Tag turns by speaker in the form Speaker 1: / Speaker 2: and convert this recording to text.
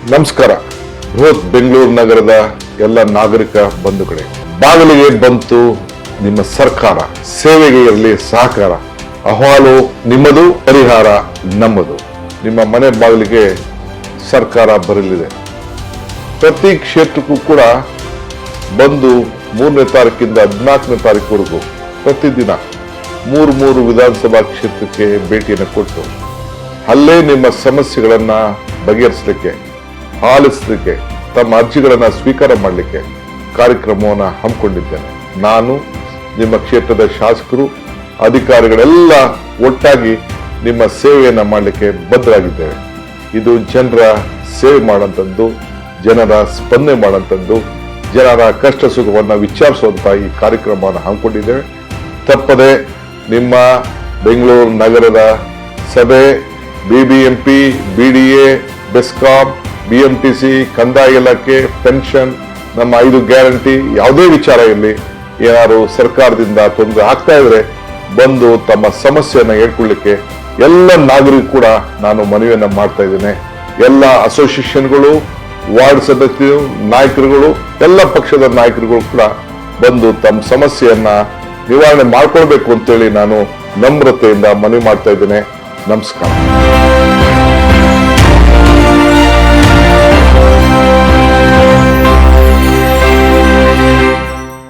Speaker 1: ನಮಸ್ಕಾರ. ಬೃಹತ್ ಬೆಂಗಳೂರು ನಗರದ ಎಲ್ಲ ನಾಗರಿಕ ಬಂಧುಗಳೇ, ಬಾಗಿಲಿಗೆ ಬಂತು ನಿಮ್ಮ ಸರ್ಕಾರ. ಸೇವೆಗೆ ಇರಲಿ ಸಹಕಾರ. ಅಹವಾಲು ನಿಮ್ಮದು, ಪರಿಹಾರ ನಮ್ಮದು. ನಿಮ್ಮ ಮನೆ ಬಾಗಿಲಿಗೆ ಸರ್ಕಾರ ಬರಲಿದೆ. ಪ್ರತಿ ಕ್ಷೇತ್ರಕ್ಕೂ ಕೂಡ ಬಂದು 3ನೇ ತಾರೀಕಿಂದ 14ನೇ ತಾರೀಕುವರೆಗೂ ಪ್ರತಿದಿನ 3 ವಿಧಾನಸಭಾ ಕ್ಷೇತ್ರಕ್ಕೆ ಭೇಟಿಯನ್ನು ಕೊಟ್ಟು ಅಲ್ಲೇ ನಿಮ್ಮ ಸಮಸ್ಯೆಗಳನ್ನ ಬಗೆಹರಿಸಲಿಕ್ಕೆ, ಆಲಿಸಲಿಕ್ಕೆ, ತಮ್ಮ ಅರ್ಜಿಗಳನ್ನ ಸ್ವೀಕಾರ ಮಾಡಲಿಕ್ಕೆ ಕಾರ್ಯಕ್ರಮವನ್ನು ಹಮ್ಮಿಕೊಂಡಿದ್ದೇನೆ. ನಾನು, ನಿಮ್ಮ ಕ್ಷೇತ್ರದ ಶಾಸಕರು, ಅಧಿಕಾರಿಗಳೆಲ್ಲ ಒಟ್ಟಾಗಿ ನಿಮ್ಮ ಸೇವೆಯನ್ನ ಮಾಡಲಿಕ್ಕೆ ಬದ್ಧರಾಗಿದ್ದೇವೆ. ಇದು ಜನರ ಸೇವೆ ಮಾಡುವಂಥದ್ದು, ಜನರ ಸ್ಪಂದನೆ ಮಾಡುವಂಥದ್ದು, ಜನರ ಕಷ್ಟ ಸುಖವನ್ನು ವಿಚಾರಿಸುವಂತ ಈ ಕಾರ್ಯಕ್ರಮವನ್ನು ಹಮ್ಮಿಕೊಂಡಿದ್ದೇವೆ. ತಪ್ಪದೆ ನಿಮ್ಮ ಬೆಂಗಳೂರು ನಗರದ ಸಭೆ, BBMP, BDA, ಬೆಸ್ಕಾಂ, BMTC, ಕಂದಾಯ ಇಲಾಖೆ, ಪೆನ್ಷನ್, ನಮ್ಮ 5 ಗ್ಯಾರಂಟಿ, ಯಾವುದೇ ವಿಚಾರ ಇರಲಿ, ಏನಾದ್ರು ಸರ್ಕಾರದಿಂದ ತೊಂದರೆ ಆಗ್ತಾ ಇದ್ರೆ ಬಂದು ತಮ್ಮ ಸಮಸ್ಯೆಯನ್ನ ಹೇಳ್ಕೊಳ್ಳಿಕ್ಕೆ ಎಲ್ಲ ನಾಗರಿಕರು ಕೂಡ ನಾನು ಮನವಿಯನ್ನ ಮಾಡ್ತಾ ಇದ್ದೇನೆ. ಎಲ್ಲ ಅಸೋಸಿಯೇಷನ್ಗಳು, ವಾರ್ಡ್ ಸದಸ್ಯರು, ನಾಯಕರುಗಳು, ಎಲ್ಲ ಪಕ್ಷದ ನಾಯಕರುಗಳು ಕೂಡ ಬಂದು ತಮ್ಮ ಸಮಸ್ಯೆಯನ್ನ ನಿವಾರಣೆ ಮಾಡ್ಕೊಳ್ಬೇಕು ಅಂತೇಳಿ ನಾನು ನಮ್ರತೆಯಿಂದ ಮನವಿ ಮಾಡ್ತಾ ಇದ್ದೇನೆ. ನಮಸ್ಕಾರ.